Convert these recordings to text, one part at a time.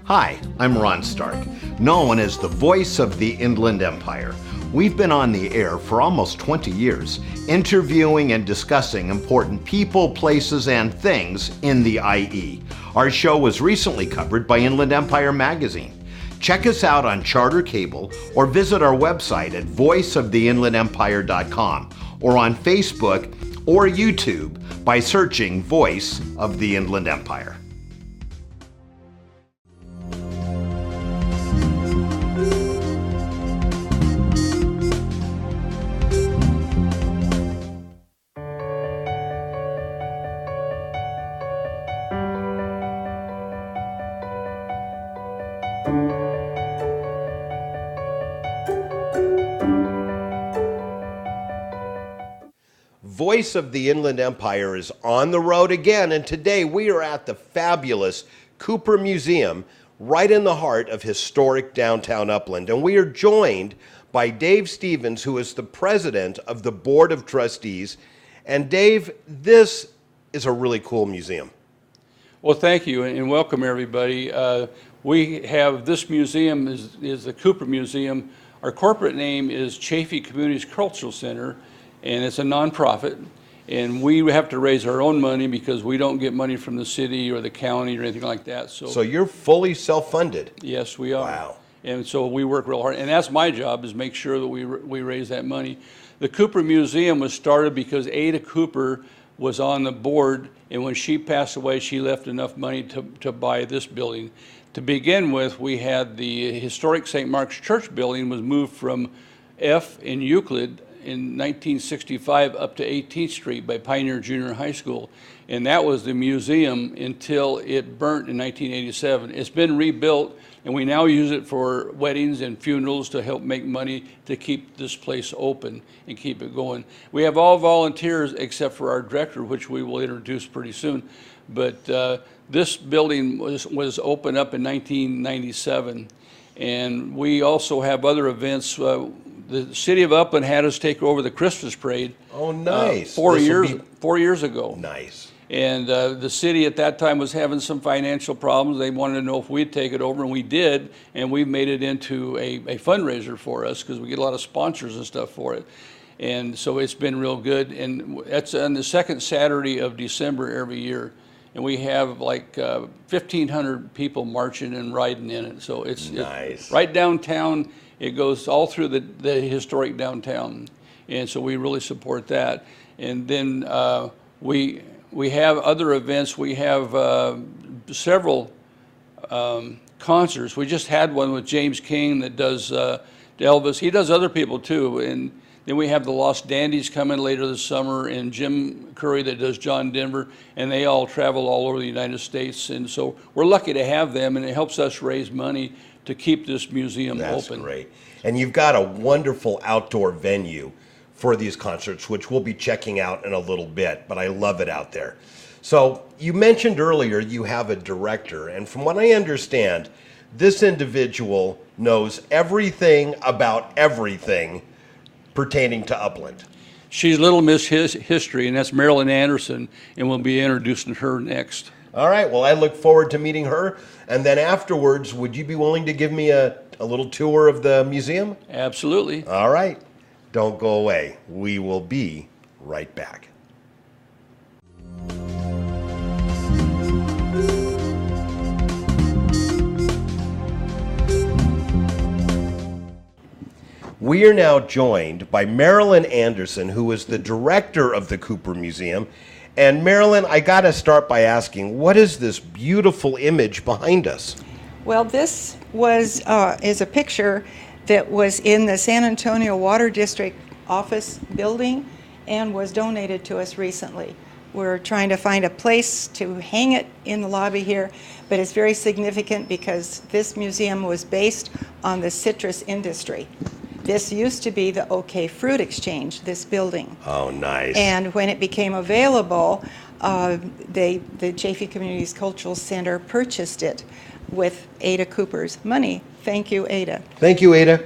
Hi, I'm Ron Stark, known as the voice of the Inland Empire. We've been on the air for almost 20 years, interviewing and discussing important people, places, and things in the IE. Our show was recently covered by Inland Empire magazine. Check us out on Charter Cable or visit our website at voiceoftheinlandempire.com or on Facebook or YouTube by searching Voice of the Inland Empire. Voice of the Inland Empire is on the road again, and today we are at the fabulous Cooper Museum right in the heart of historic downtown Upland. And we are joined by Dave Stevens, who is the president of the Board of Trustees. And Dave, this is a really cool museum. Well, thank you, and welcome everybody. We have this museum is the Cooper Museum. Our corporate name is Chaffee Communities Cultural Center, and it's a nonprofit, and we have to raise our own money because we don't get money from the city or the county or anything like that. So you're fully self-funded? Yes, we are. Wow. And so we work real hard, and that's my job, is make sure that we raise that money. The Cooper Museum was started because Ada Cooper was on the board, and when she passed away, she left enough money to buy this building. To begin with, we had the historic St. Mark's Church building was moved from F in Euclid in 1965 up to 18th Street by Pioneer Junior High School. And that was the museum until it burnt in 1987. It's been rebuilt, and we now use it for weddings and funerals to help make money to keep this place open and keep it going. We have all volunteers except for our director, which we will introduce pretty soon. But this building was opened up in 1997. And we also have other events. The city of Upland had us take over the Christmas parade. Oh, nice. 4 years ago. Nice. And the city at that time was having some financial problems. They wanted to know if we'd take it over, and we did. And we made it into a fundraiser for us because we get a lot of sponsors and stuff for it. And so it's been real good. And that's on the second Saturday of December every year. And we have like 1,500 people marching and riding in it. So it's nice. Right downtown. It goes all through the historic downtown, and so we really support that. And then we have other events. We have several concerts. We just had one with James King that does Elvis. He does other people too. And then we have the Lost Dandies coming later this summer, and Jim Curry that does John Denver, and they all travel all over the United States. And so we're lucky to have them, and it helps us raise money to keep this museum open. That's great. And you've got a wonderful outdoor venue for these concerts, which we'll be checking out in a little bit, but I love it out there. So you mentioned earlier you have a director, and from what I understand, this individual knows everything about everything pertaining to Upland. She's Little Miss History, and that's Marilyn Anderson, and we'll be introducing her next. All right, well, I look forward to meeting her. And then afterwards, would you be willing to give me a little tour of the museum? Absolutely. All right. Don't go away. We will be right back. We are now joined by Marilyn Anderson, who is the director of the Cooper Museum. And Marilyn, I got to start by asking, what is this beautiful image behind us? Well, this is a picture that was in the San Antonio Water District office building and was donated to us recently. We're trying to find a place to hang it in the lobby here, but it's very significant because this museum was based on the citrus industry. This used to be the OK Fruit Exchange, this building. Oh, nice. And when it became available, the Chaffee Communities Cultural Center purchased it with Ada Cooper's money. Thank you, Ada. Thank you, Ada.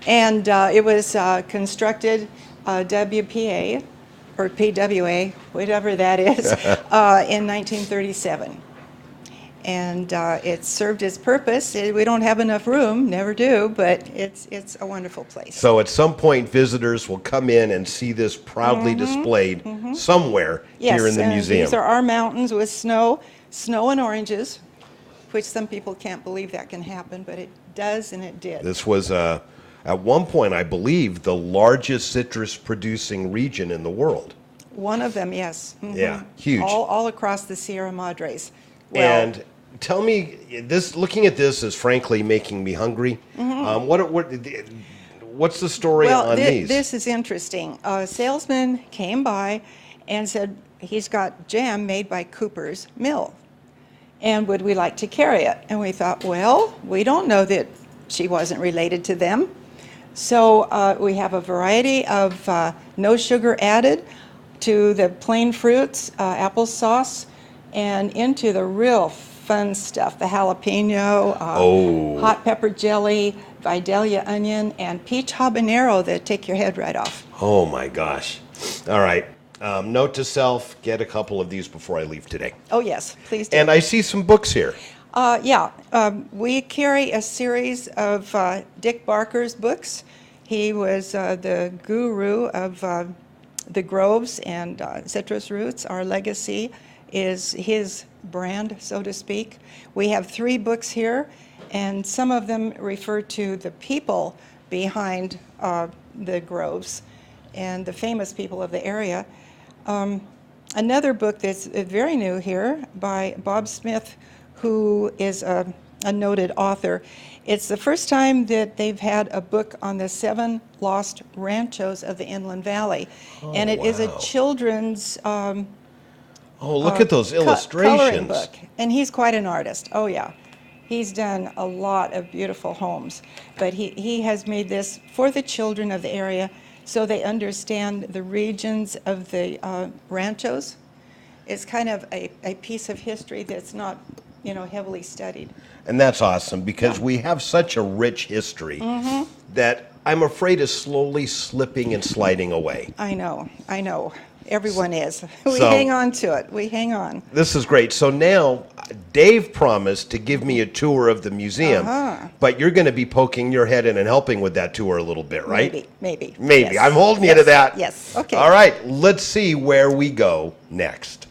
And it was constructed WPA, or PWA, whatever that is, in 1937. And it served its purpose. We don't have enough room, never do, but it's a wonderful place. So at some point, visitors will come in and see this proudly displayed somewhere here in the museum. These are our mountains with snow and oranges, which some people can't believe that can happen, but it does, and it did. This was, at one point, I believe, the largest citrus-producing region in the world. One of them, yes. Yeah, huge. All across the Sierra Madres. And tell me, looking at this is frankly making me hungry. What's the story on these? This is interesting. A salesman came by and said he's got jam made by Cooper's Mill, and would we like to carry it? And we thought, well, we don't know that she wasn't related to them. So we have a variety of no sugar added to the plain fruits, applesauce, and into the real fun stuff, the jalapeno, hot pepper jelly, Vidalia onion, and peach habanero that take your head right off. Oh my gosh. All right. Note to self, get a couple of these before I leave today. Oh yes, please do. And I see some books here. We carry a series of Dick Barker's books. He was the guru of the groves and citrus roots. Our legacy is his brand, so to speak. We have 3 books here, and some of them refer to the people behind the groves and the famous people of the area. Another book that's very new here by Bob Smith, who is a noted author. It's the first time that they've had a book on the 7 lost ranchos of the Inland Valley. And it is a children's look at those coloring illustrations. book. And he's quite an artist. Oh yeah. He's done a lot of beautiful homes. But he has made this for the children of the area so they understand the regions of the ranchos. It's kind of a piece of history that's not, heavily studied. And that's awesome because we have such a rich history that I'm afraid is slowly slipping and sliding away. I know. Everyone is. We hang on to it. We hang on. This is great. So now Dave promised to give me a tour of the museum, but you're going to be poking your head in and helping with that tour a little bit, right? Maybe. Maybe. Yes. I'm holding you to that. Yes. Okay. All right. Let's see where we go next.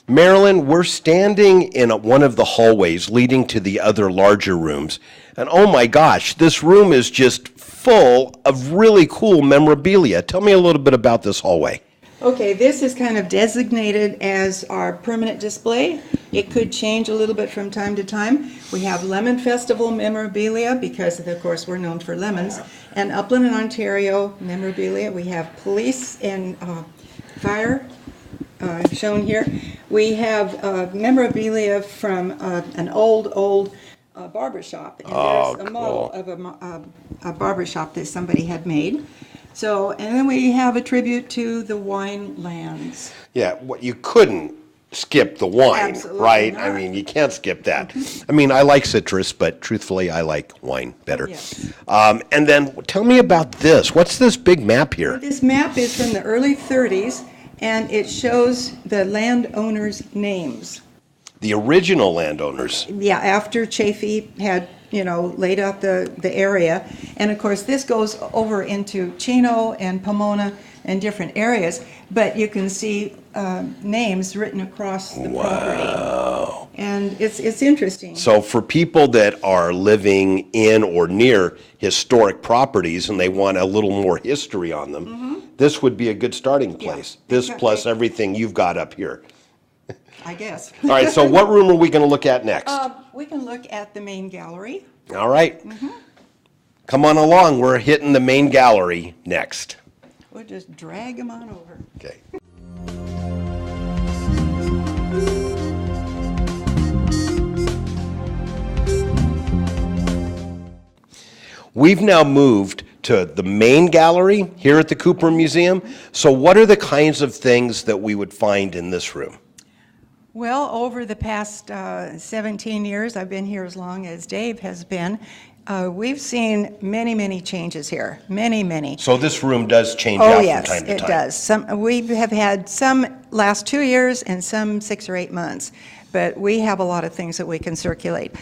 Marilyn, we're standing in one of the hallways leading to the other larger rooms. And oh my gosh, this room is just full of really cool memorabilia. Tell me a little bit about this hallway. Okay, this is kind of designated as our permanent display. It could change a little bit from time to time. We have Lemon Festival memorabilia because, of course, we're known for lemons. And Upland and Ontario memorabilia. We have police and fire shown here. We have memorabilia from an old barber shop. And there's a model of a barber shop that somebody had made. So, and then we have a tribute to the wine lands. Yeah, you couldn't skip the wine, Absolutely right? not. I mean, you can't skip that. I mean, I like citrus, but truthfully, I like wine better. Yes. And then tell me about this. What's this big map here? This map is from the early 30s, and it shows the landowners' names. The original landowners. Yeah, after Chaffee had, laid out the area. And of course, this goes over into Chino and Pomona and different areas, but you can see names written across the property. And it's interesting. So for people that are living in or near historic properties and they want a little more history on them, this would be a good starting place. This plus everything you've got up here. I guess. All right, so what room are we going to look at next? We can look at the main gallery. All right. Come on along. We're hitting the main gallery next. We'll just drag them on over. Okay. We've now moved to the main gallery here at the Cooper Museum. So what are the kinds of things that we would find in this room? Well, over the past 17 years, I've been here as long as Dave has been, we've seen many, many changes here. Many, many. So this room does change Oh, out yes, from time to time? it does. We have had some last 2 years and some 6 or 8 months, but we have a lot of things that we can circulate.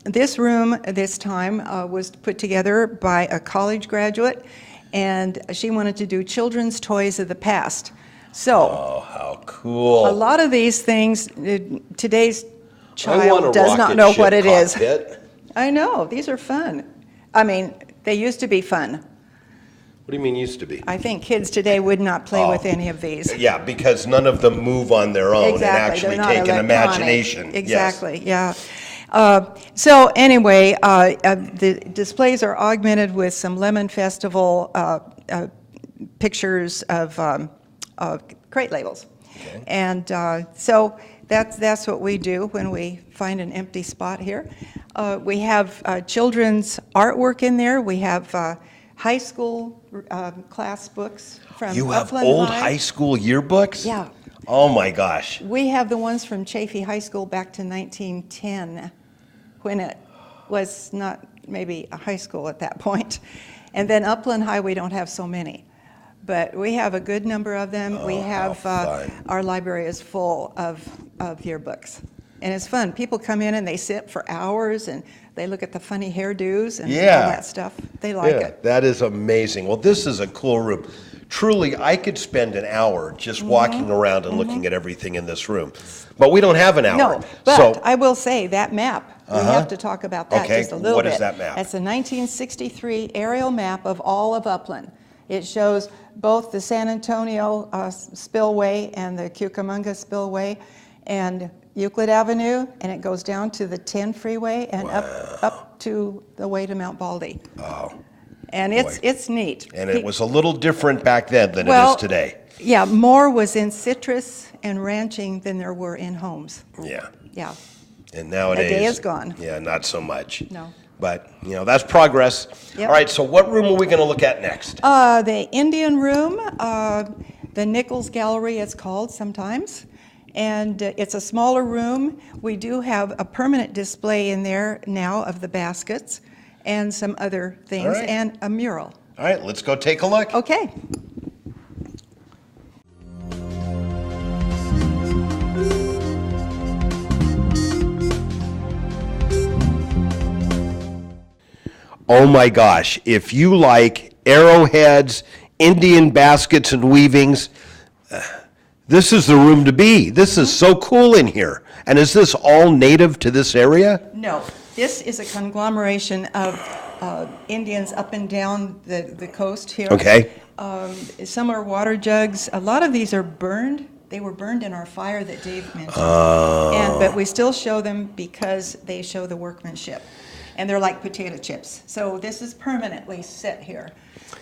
This room this time was put together by a college graduate, and she wanted to do children's toys of the past. So, Oh, how cool. a lot of these things, today's I want a child does not rocket know ship what it is. cockpit. I know, these are fun. I mean, they used to be fun. What do you mean used to be? I think kids today would not play with any of these. Yeah, because none of them move on their own and Exactly, actually they're not take an electronic. imagination. Yes. Exactly, yeah. So anyway, the displays are augmented with some Lemon Festival pictures of crate labels. Okay. And so that's what we do when we find an empty spot here. We have children's artwork in there. We have high school class books from You have Upland old High. high school yearbooks? Yeah. Oh, my gosh. We have the ones from Chaffee High School back to 1910, when it was not maybe a high school at that point. And then Upland High, we don't have so many. But we have a good number of them. We have, fun. our library is full of yearbooks. And it's fun. People come in and they sit for hours and they look at the funny hairdos and Yeah. all that stuff. They like Yeah, it. that is amazing. Well, this is a cool room. Truly, I could spend an hour just walking around and looking at everything in this room. But we don't have an hour. No, but So, I will say that map, we have to talk about that Okay, just a little bit. what is that map? That's a 1963 aerial map of all of Upland. It shows both the San Antonio spillway and the Cucamonga spillway and Euclid Avenue, and it goes down to the 10 freeway and up to the way to Mount Baldy. oh, And it's neat. and it was a little different back then than it Well, is today. Yeah, more was in citrus and ranching than there were in homes. Yeah. Yeah. And nowadays. day is gone. Yeah, not so much. No. But, that's progress. Yep. All right, so what room are we going to look at next? The Indian Room, the Nichols Gallery it's called sometimes, and it's a smaller room. We do have a permanent display in there now of the baskets and some other things, All right. and a mural. All right, let's go take a look. Okay. Oh my gosh, if you like arrowheads, Indian baskets and weavings, this is the room to be. This is so cool in here. And is this all native to this area? No, this is a conglomeration of Indians up and down the coast here. Okay. Some are water jugs. A lot of these are burned. They were burned in our fire that Dave mentioned. But we still show them because they show the workmanship. And they're like potato chips. So this is permanently set here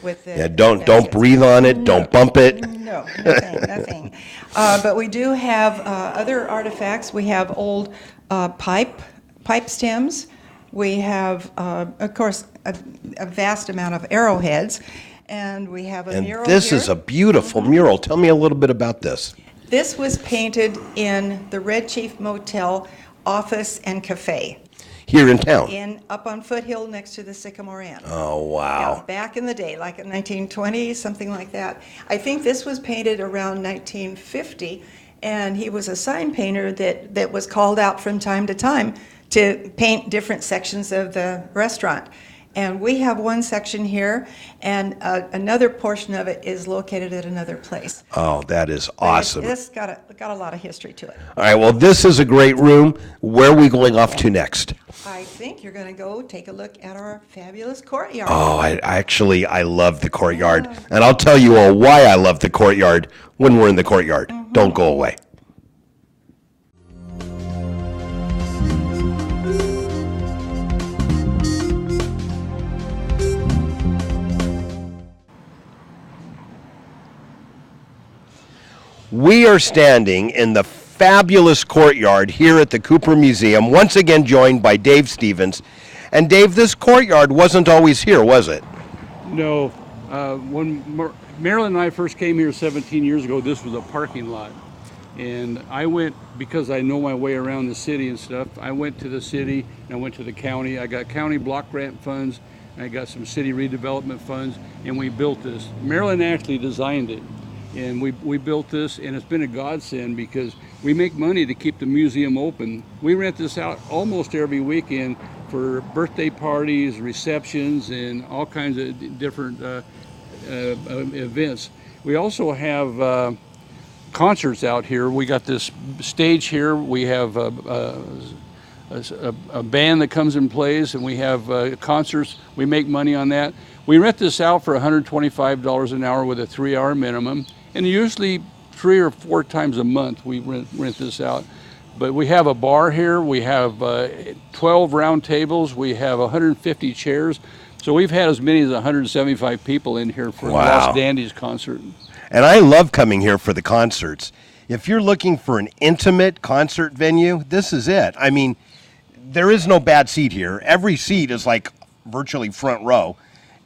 with the... Yeah, don't baskets. breathe on it, don't bump it. No, nothing. But we do have other artifacts. We have old pipe stems. We have, of course, a vast amount of arrowheads. And we have a And mural this here. is a beautiful mural. Tell me a little bit about this. This was painted in the Red Chief Motel office and cafe Here in town. up on Foothill next to the Sycamore Inn. Oh, Yeah, wow. back in the day, like in 1920, something like that. I think this was painted around 1950, and he was a sign painter that was called out from time to time to paint different sections of the restaurant. And we have one section here, and another portion of it is located at another place. Oh, that is But awesome. It's got a lot of history to it. All right, well, this is a great room. Where are we going off to next? I think you're going to go take a look at our fabulous courtyard. Oh, I love the courtyard. And I'll tell you all why I love the courtyard when we're in the courtyard. Don't go away. We are standing in the fabulous courtyard here at the Cooper Museum, once again joined by Dave Stevens. And Dave, this courtyard wasn't always here, was it? No, when Marilyn and I first came here 17 years ago, this was a parking lot. And I went, because I know my way around the city and stuff, I went to the city and I went to the county. I got county block grant funds, and I got some city redevelopment funds, and we built this. Marilyn actually designed it. And we built this, and it's been a godsend because we make money to keep the museum open. We rent this out almost every weekend for birthday parties, receptions, and all kinds of different events. We also have concerts out here. We got this stage here. We have a band that comes and plays, and we have concerts. We make money on that. We rent this out for $125 an hour with a 3-hour minimum. And usually 3 or 4 times a month we rent this out. But we have a bar here, we have 12 round tables, we have 150 chairs. So we've had as many as 175 people in here for the Lost Dandies concert. And I love coming here for the concerts. If you're looking for an intimate concert venue, this is it. I mean, there is no bad seat here. Every seat is like virtually front row.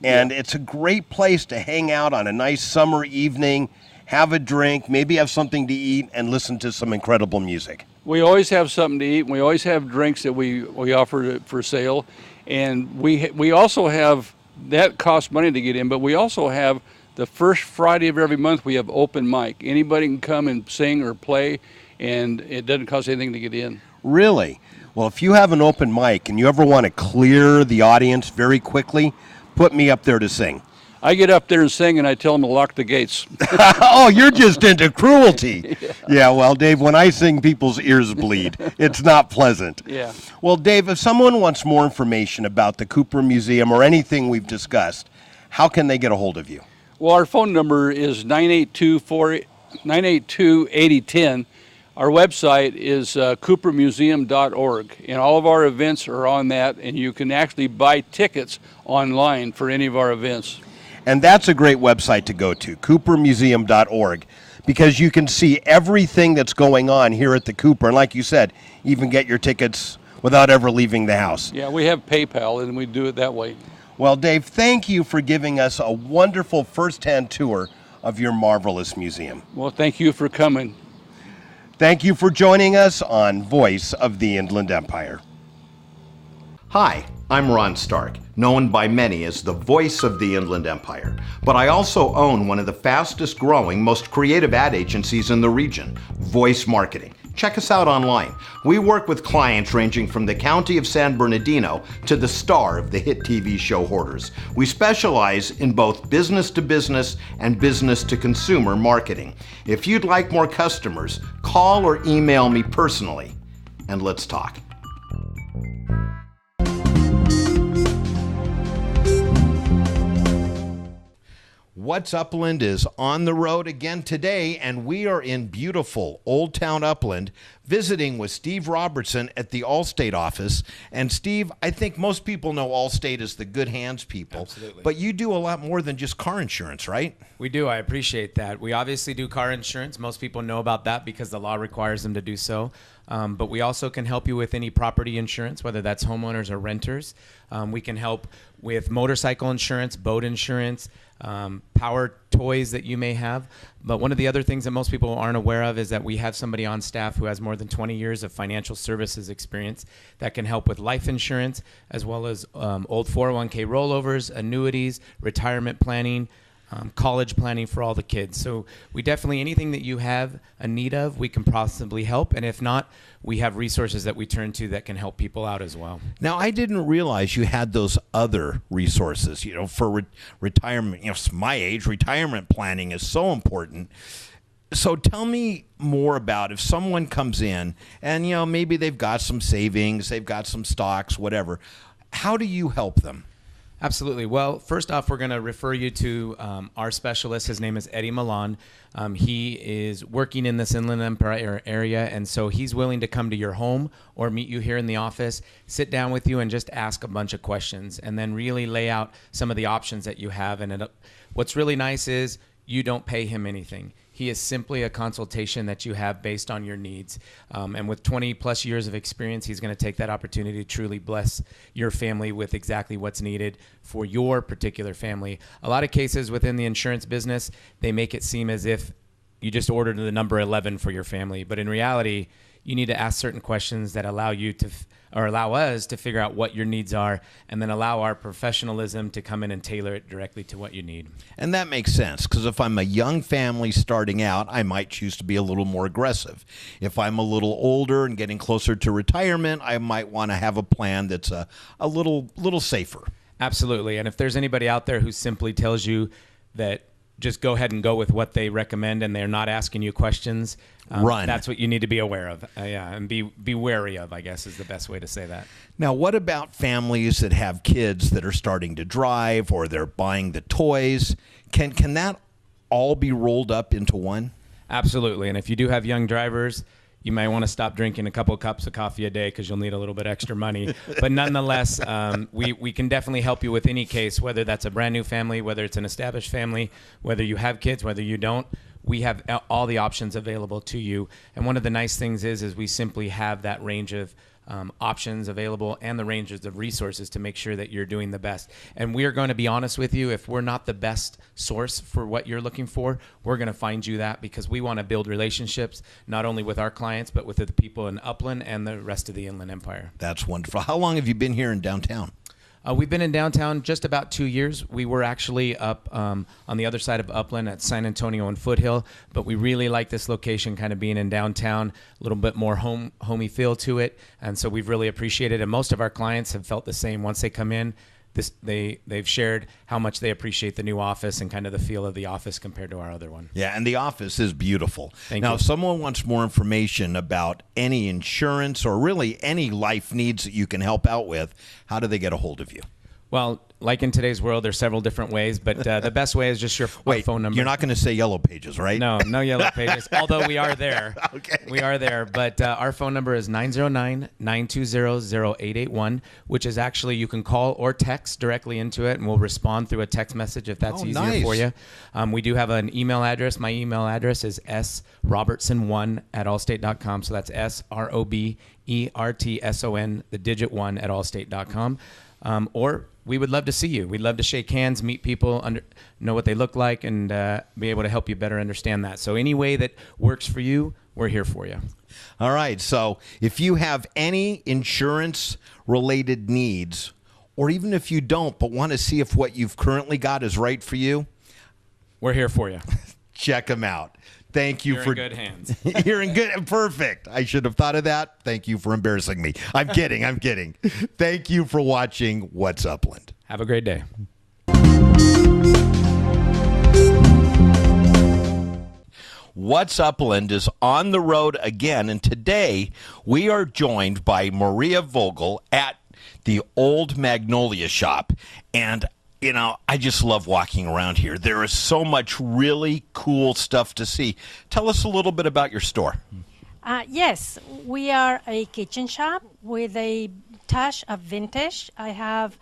And it's a great place to hang out on a nice summer evening, have a drink, maybe have something to eat, and listen to some incredible music. We always have something to eat, and we always have drinks that we offer for sale. And we also have, that costs money to get in, but we also have the first Friday of every month we have open mic. Anybody can come and sing or play, and it doesn't cost anything to get in. Really? Well, if you have an open mic and you ever want to clear the audience very quickly, put me up there to sing. I get up there and sing, and I tell them to lock the gates. Oh, you're just into cruelty. Yeah, well, Dave, when I sing, people's ears bleed. It's not pleasant. Yeah. Well, Dave, if someone wants more information about the Cooper Museum or anything we've discussed, how can they get a hold of you? Well, our phone number is 982-8010. Our website is coopermuseum.org, and all of our events are on that, and you can actually buy tickets online for any of our events. And that's a great website to go to, coopermuseum.org, because you can see everything that's going on here at the Cooper. And like you said, even get your tickets without ever leaving the house. Yeah, we have PayPal, and we do it that way. Well, Dave, thank you for giving us a wonderful first-hand tour of your marvelous museum. Well, thank you for coming. Thank you for joining us on Voice of the Inland Empire. Hi, I'm Ron Stark, known by many as the voice of the Inland Empire, but I also own one of the fastest growing, most creative ad agencies in the region, Voice Marketing. Check us out online. We work with clients ranging from the county of San Bernardino to the star of the hit TV show Hoarders. We specialize in both business to business and business to consumer marketing. If you'd like more customers, call or email me personally, and let's talk. What's Upland is on the road again today, and we are in beautiful Old Town Upland visiting with Steve Robertson at the Allstate office. And Steve, I think most people know Allstate as the good hands people. Absolutely. But you do a lot more than just car insurance, right? We do. I appreciate that. We obviously do car insurance. Most people know about that because the law requires them to do so. But we also can help you with any property insurance, whether that's homeowners or renters. We can help with motorcycle insurance, boat insurance, power toys that you may have. But one of the other things that most people aren't aware of is that we have somebody on staff who has more than 20 years of financial services experience that can help with life insurance, as well as old 401k rollovers, annuities, retirement planning, college planning for all the kids. So we definitely, anything that you have a need of, we can possibly help. And if not, we have resources that we turn to that can help people out as well. Now, I didn't realize you had those other resources, for retirement. My age, retirement planning is so important. So tell me more about if someone comes in and, maybe they've got some savings, they've got some stocks, whatever. How do you help them? Absolutely. Well, first off, we're going to refer you to our specialist. His name is Eddie Milan. He is working in this Inland Empire area, and so he's willing to come to your home or meet you here in the office, sit down with you, and just ask a bunch of questions, and then really lay out some of the options that you have. And what's really nice is you don't pay him anything. He is simply a consultation that you have based on your needs. And with 20 plus years of experience, he's going to take that opportunity to truly bless your family with exactly what's needed for your particular family. A lot of cases within the insurance business, they make it seem as if you just ordered the number 11 for your family. But in reality, you need to ask certain questions that allow you to, or allow us to figure out what your needs are, and then allow our professionalism to come in and tailor it directly to what you need. And that makes sense, because if I'm a young family starting out, I might choose to be a little more aggressive. If I'm a little older and getting closer to retirement, I might want to have a plan that's a little safer. Absolutely. And if there's anybody out there who simply tells you that just go ahead and go with what they recommend and they're not asking you questions, run. That's what you need to be aware of. And be wary of, I guess, is the best way to say that. Now, what about families that have kids that are starting to drive, or they're buying the toys? Can that all be rolled up into one? Absolutely. And if you do have young drivers, you might want to stop drinking a couple of cups of coffee a day because you'll need a little bit extra money. But nonetheless, we can definitely help you with any case, whether that's a brand new family, whether it's an established family, whether you have kids, whether you don't. We have all the options available to you. And one of the nice things is we simply have that range of options available and the ranges of resources to make sure that you're doing the best. And we are going to be honest with you, if we're not the best source for what you're looking for, we're going to find you that, because we want to build relationships not only with our clients, but with the people in Upland and the rest of the Inland Empire. That's wonderful. How long have you been here in downtown? We've been in downtown just about 2 years. We were actually up on the other side of Upland at San Antonio and Foothill, but we really like this location, kind of being in downtown, a little bit more homey feel to it, and so we've really appreciated it. And most of our clients have felt the same. Once they come in, they've shared how much they appreciate the new office and kind of the feel of the office compared to our other one. Yeah, and the office is beautiful. Thank now, you. if someone wants more information about any insurance or really any life needs that you can help out with, how do they get a hold of you? Well, like in today's world, there's several different ways, but the best way is just your phone number. You're not going to say Yellow Pages, right? No Yellow Pages, although we are there. Okay. We are there, but our phone number is 909-920-0881, which is actually, you can call or text directly into it, and we'll respond through a text message if that's easier nice. for you. We do have an email address. My email address is srobertson1@allstate.com, so that's SROBERTSON, the digit 1 at allstate.com. Or we would love to see you. We'd love to shake hands, meet people, know what they look like, and be able to help you better understand that. So any way that works for you, we're here for you. All right. So if you have any insurance-related needs, or even if you don't but want to see if what you've currently got is right for you, we're here for you. check them out. Thank you. You're in good hands. You're in good. Perfect. I should have thought of that. Thank you for embarrassing me. I'm kidding. I'm kidding. Thank you for watching What's Upland. Have a great day. What's Upland is on the road again, and today we are joined by Maria Vogel at the Old Magnolia Shop. And you know, I just love walking around here. There is so much really cool stuff to see. Tell us a little bit about your store. Yes, we are a kitchen shop with a touch of vintage. I have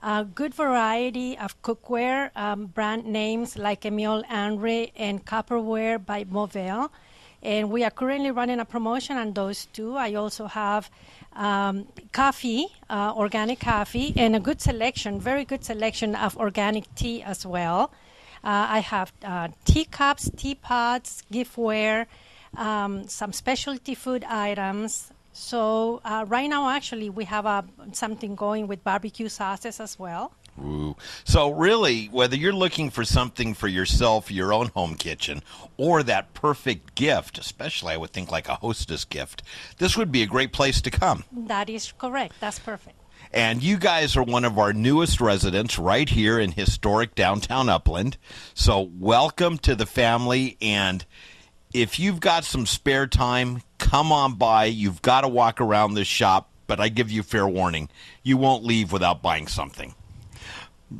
a good variety of cookware, brand names like Emile Henry and Copperware by Mauville. And we are currently running a promotion on those two. I also have coffee, organic coffee, and a good selection, very good selection of organic tea as well. I have teacups, teapots, giftware, some specialty food items. So right now, actually, we have something going with barbecue sauces as well. Ooh. So really, whether you're looking for something for yourself, your own home kitchen, or that perfect gift, especially I would think like a hostess gift, this would be a great place to come. That is correct. That's perfect. And you guys are one of our newest residents right here in historic downtown Upland. So welcome to the family. And if you've got some spare time, come on by. You've got to walk around this shop, but I give you fair warning. You won't leave without buying something.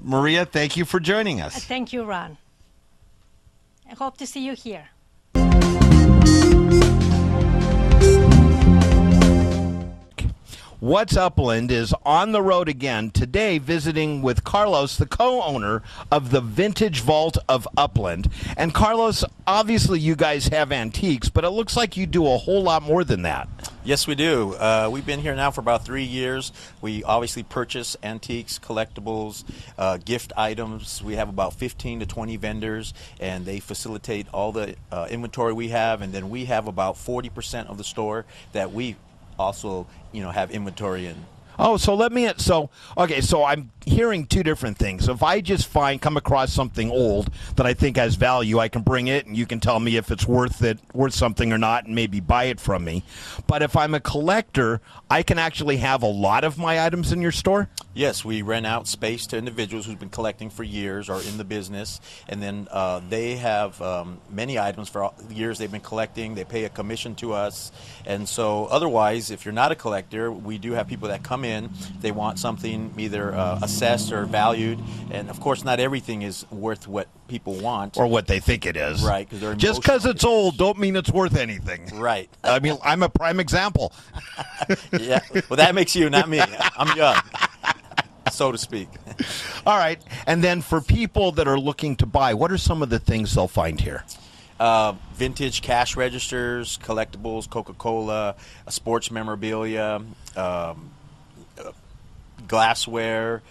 Maria, thank you for joining us. Thank you, Ron. I hope to see you here. What's Upland is on the road again today, visiting with Carlos, the co-owner of the Vintage Vault of Upland. And Carlos, obviously you guys have antiques, but it looks like you do a whole lot more than that. Yes, we do. We've been here now for about 3 years. We obviously purchase antiques, collectibles, gift items. We have about 15 to 20 vendors, and they facilitate all the inventory we have. And then we have about 40% of the store that we also, have inventory in. Oh, so so I'm hearing two different things. If I just come across something old that I think has value, I can bring it and you can tell me if it's worth something or not and maybe buy it from me. But if I'm a collector, I can actually have a lot of my items in your store? Yes, we rent out space to individuals who've been collecting for years or in the business, and then they have many items for the years they've been collecting. They pay a commission to us, and so otherwise, if you're not a collector, we do have people that come in. They want something either assessed or valued, and of course, not everything is worth what people want or what they think it is. Right, because they're just because it's old, don't mean it's worth anything. Right. I mean, I'm a prime example. Yeah. Well, that makes you, not me. I'm young, so to speak. All right. And then for people that are looking to buy, what are some of the things they'll find here? Vintage cash registers, collectibles, Coca-Cola, sports memorabilia, glassware,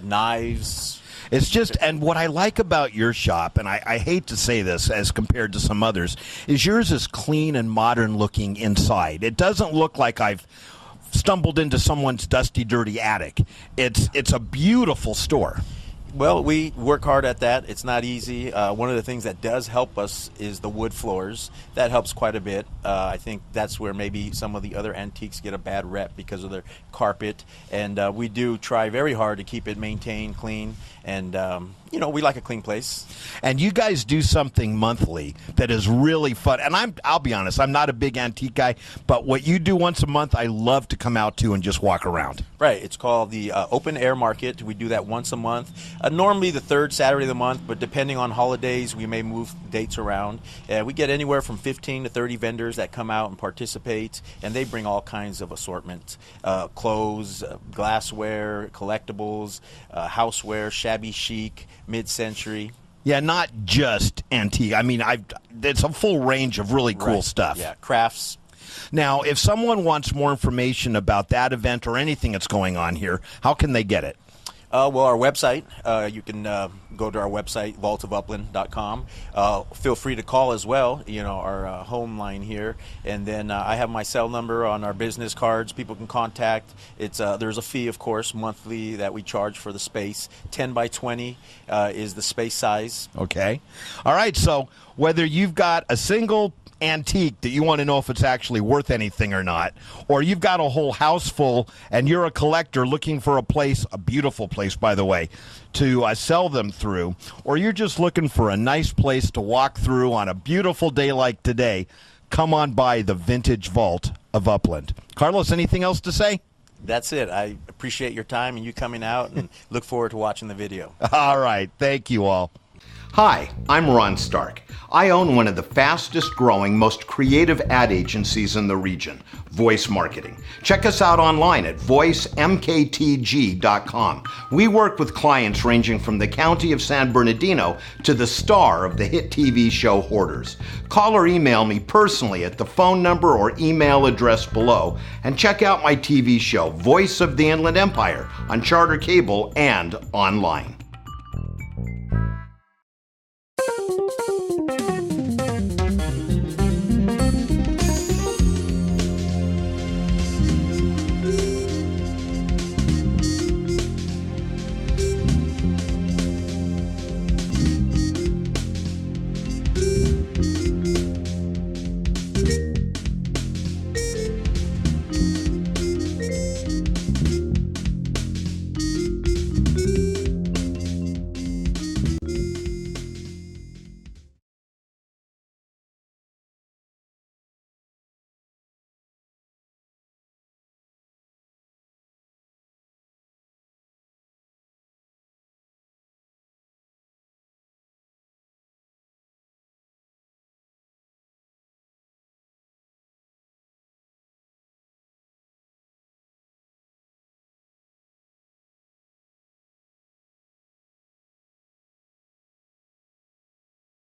knives. It's just, and what I like about your shop, and I hate to say this as compared to some others, is yours is clean and modern looking inside. It doesn't look like I've stumbled into someone's dusty, dirty attic. It's a beautiful store. Well, we work hard at that. It's not easy. One of the things that does help us is the wood floors. That helps quite a bit. I think that's where maybe some of the other antiques get a bad rep because of their carpet. And we do try very hard to keep it maintained, clean, and we like a clean place. And you guys do something monthly that is really fun. And I'll be honest, I'm not a big antique guy, but what you do once a month, I love to come out to and just walk around. Right. It's called the Open Air Market. We do that once a month. Normally the third Saturday of the month, but depending on holidays, we may move dates around. We get anywhere from 15 to 30 vendors that come out and participate, and they bring all kinds of assortment. Clothes, glassware, collectibles, houseware, shabby chic, mid-century. Yeah, not just antique. I mean, it's a full range of really cool stuff. Yeah, crafts. Now, if someone wants more information about that event or anything that's going on here, how can they get it? Well, our website, you can go to our website, vaultofupland.com. Feel free to call as well, our home line here. And then I have my cell number on our business cards. People can contact. There's a fee, of course, monthly that we charge for the space. 10 by 20 is the space size. Okay. All right. So whether you've got a single antique that you want to know if it's actually worth anything or not, or you've got a whole house full and you're a collector looking for a place, a beautiful place by the way, to sell them through, or you're just looking for a nice place to walk through on a beautiful day like today, come on by the Vintage Vault of Upland. Carlos, anything else to say? That's it. I appreciate your time and you coming out, and look forward to watching the video. All right. Thank you all. Hi, I'm Ron Stark. I own one of the fastest growing, most creative ad agencies in the region, Voice Marketing. Check us out online at voicemktg.com. We work with clients ranging from the county of San Bernardino to the star of the hit TV show Hoarders. Call or email me personally at the phone number or email address below, and check out my TV show, Voice of the Inland Empire, on Charter Cable and online.